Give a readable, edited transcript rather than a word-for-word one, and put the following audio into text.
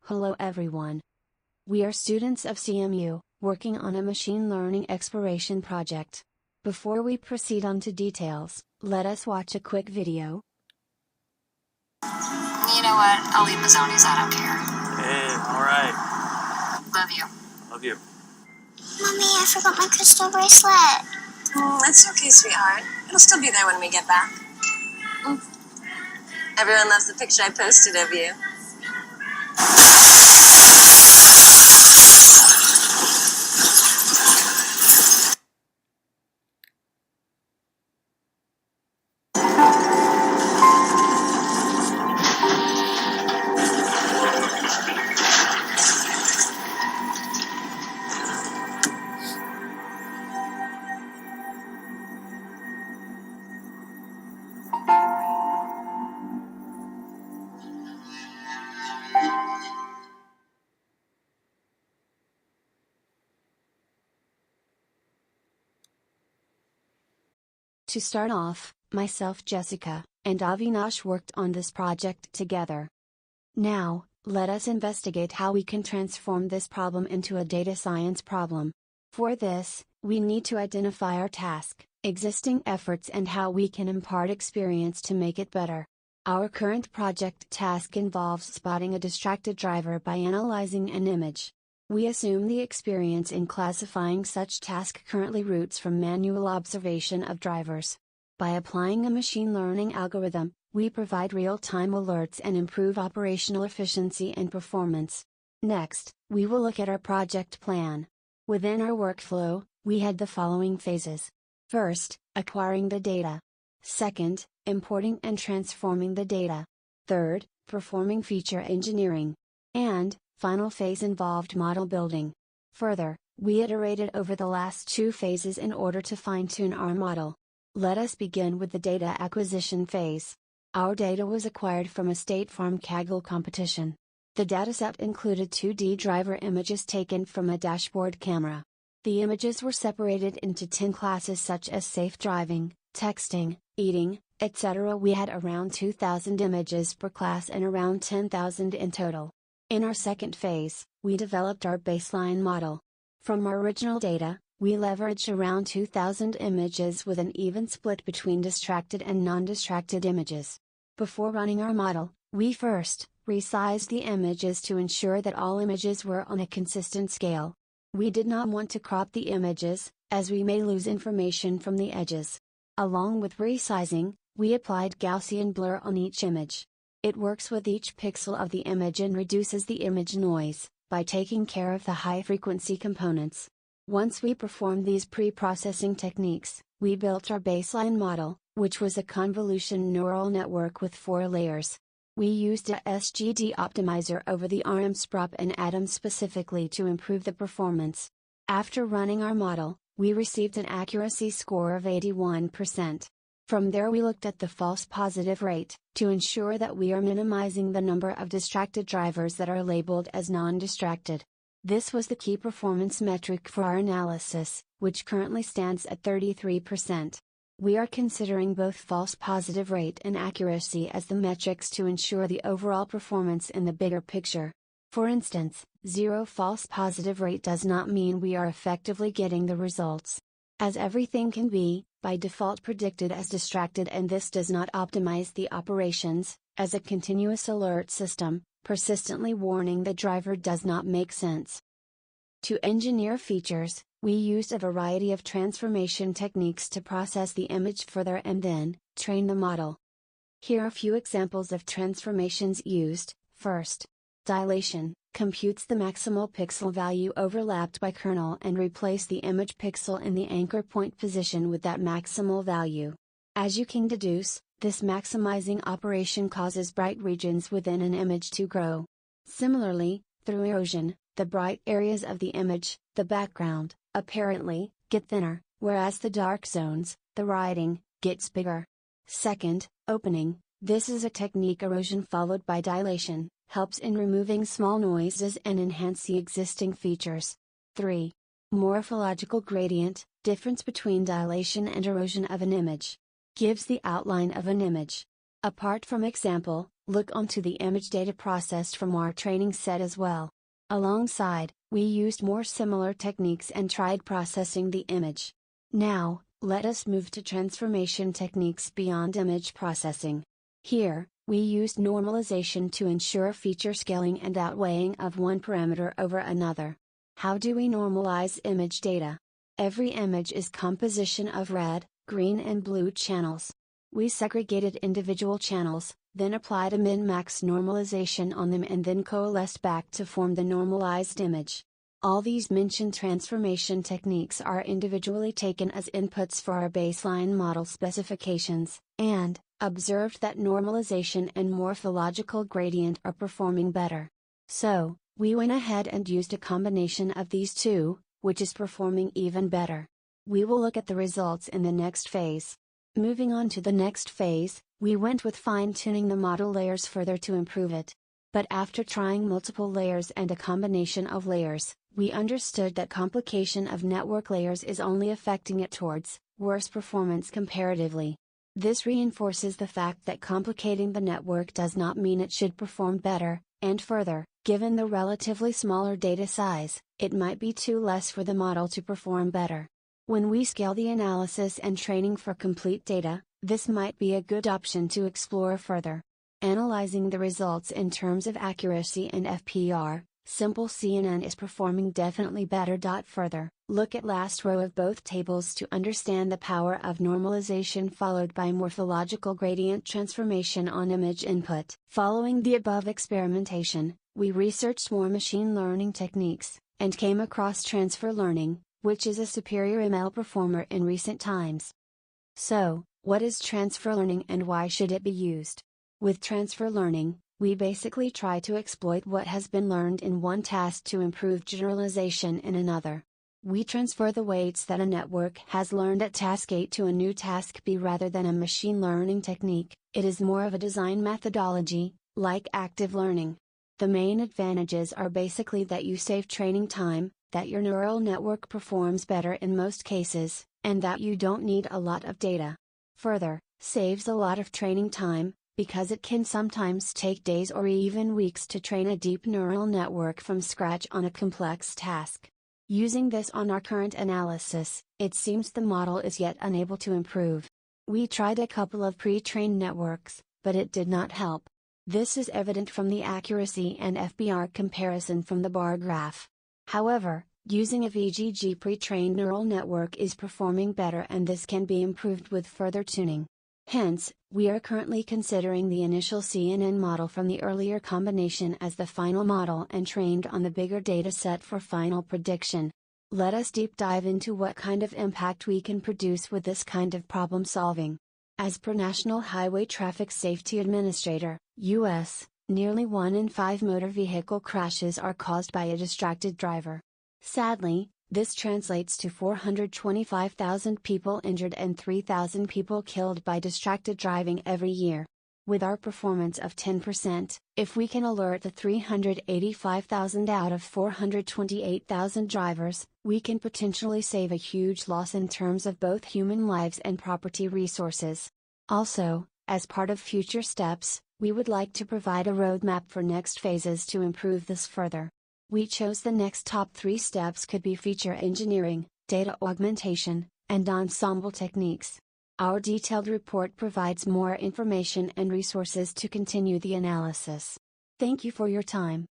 Hello everyone. We are students of CMU, working on a machine learning exploration project. Before we proceed on to details, let us watch a quick video. You know what? I'll leave Mazzonis, I don't care. Hey, alright. Love you. Love you. Mommy, I forgot my crystal bracelet. It's okay, sweetheart. It'll still be there when we get back. Everyone loves the picture I posted of you. To start off, myself, Jessica, and Avinash worked on this project together. Now, let us investigate how we can transform this problem into a data science problem. For this, we need to identify our task, existing efforts, and how we can impart experience to make it better. Our current project task involves spotting a distracted driver by analyzing an image. We assume the experience in classifying such task currently roots from manual observation of drivers. By applying a machine learning algorithm, we provide real-time alerts and improve operational efficiency and performance. Next, we will look at our project plan. Within our workflow, we had the following phases. First, acquiring the data. Second, importing and transforming the data. Third, performing feature engineering. And, final phase involved model building. Further, we iterated over the last two phases in order to fine-tune our model. Let us begin with the data acquisition phase. Our data was acquired from a State Farm Kaggle competition. The dataset included 2D driver images taken from a dashboard camera. The images were separated into 10 classes such as safe driving, texting, eating, etc. We had around 2,000 images per class and around 10,000 in total. In our second phase, we developed our baseline model. From our original data, we leveraged around 2,000 images with an even split between distracted and non-distracted images. Before running our model, we first resized the images to ensure that all images were on a consistent scale. We did not want to crop the images, as we may lose information from the edges. Along with resizing, we applied Gaussian blur on each image. It works with each pixel of the image and reduces the image noise, by taking care of the high-frequency components. Once we performed these pre-processing techniques, we built our baseline model, which was a convolution neural network with 4 layers. We used a SGD optimizer over the RMSprop and Atom specifically to improve the performance. After running our model, we received an accuracy score of 81%. From there we looked at the false positive rate, to ensure that we are minimizing the number of distracted drivers that are labeled as non-distracted. This was the key performance metric for our analysis, which currently stands at 33%. We are considering both false positive rate and accuracy as the metrics to ensure the overall performance in the bigger picture. For instance, 0 false positive rate does not mean we are effectively getting the results. As everything can be, by default predicted as distracted, and this does not optimize the operations, as a continuous alert system, persistently warning the driver does not make sense. To engineer features, we used a variety of transformation techniques to process the image further and then, train the model. Here are a few examples of transformations used. First, dilation computes the maximal pixel value overlapped by kernel and replace the image pixel in the anchor point position with that maximal value. As you can deduce, this maximizing operation causes bright regions within an image to grow. Similarly, through erosion, the bright areas of the image, the background, apparently, get thinner, whereas the dark zones, the writing, gets bigger. Second, opening. This is a technique erosion followed by dilation, helps in removing small noises and enhance the existing features. 3. Morphological gradient, difference between dilation and erosion of an image. Gives the outline of an image. Apart from example, look onto the image data processed from our training set as well. Alongside, we used more similar techniques and tried processing the image. Now, let us move to transformation techniques beyond image processing. Here, we used normalization to ensure feature scaling and outweighing of one parameter over another. How do we normalize image data? Every image is composition of red, green and blue channels. We segregated individual channels, then applied a min-max normalization on them and then coalesced back to form the normalized image. All these mentioned transformation techniques are individually taken as inputs for our baseline model specifications, and observed that normalization and morphological gradient are performing better. So, we went ahead and used a combination of these two, which is performing even better. We will look at the results in the next phase. Moving on to the next phase, we went with fine-tuning the model layers further to improve it. But after trying multiple layers and a combination of layers, we understood that complication of network layers is only affecting it towards worse performance comparatively. This reinforces the fact that complicating the network does not mean it should perform better, and further, given the relatively smaller data size, it might be too less for the model to perform better. When we scale the analysis and training for complete data, this might be a good option to explore further. Analyzing the results in terms of accuracy and FPR, Simple CNN is performing definitely better. Further, look at last row of both tables to understand the power of normalization followed by morphological gradient transformation on image input. Following the above experimentation, we researched more machine learning techniques, and came across transfer learning, which is a superior ML performer in recent times. So, what is transfer learning and why should it be used? With transfer learning, we basically try to exploit what has been learned in one task to improve generalization in another. We transfer the weights that a network has learned at task A to a new task B rather than a machine learning technique. It is more of a design methodology, like active learning. The main advantages are basically that you save training time, that your neural network performs better in most cases, and that you don't need a lot of data. Further, saves a lot of training time, because it can sometimes take days or even weeks to train a deep neural network from scratch on a complex task. Using this on our current analysis, it seems the model is yet unable to improve. We tried a couple of pre-trained networks, but it did not help. This is evident from the accuracy and FBR comparison from the bar graph. However, using a VGG pre-trained neural network is performing better, and this can be improved with further tuning. Hence, we are currently considering the initial CNN model from the earlier combination as the final model and trained on the bigger dataset for final prediction. Let us deep dive into what kind of impact we can produce with this kind of problem solving. As per National Highway Traffic Safety Administrator, U.S., nearly 1 in 5 motor vehicle crashes are caused by a distracted driver. Sadly, this translates to 425,000 people injured and 3,000 people killed by distracted driving every year. With our performance of 10%, if we can alert the 385,000 out of 428,000 drivers, we can potentially save a huge loss in terms of both human lives and property resources. Also, as part of future steps, we would like to provide a roadmap for next phases to improve this further. We chose the next top 3 steps could be feature engineering, data augmentation, and ensemble techniques. Our detailed report provides more information and resources to continue the analysis. Thank you for your time.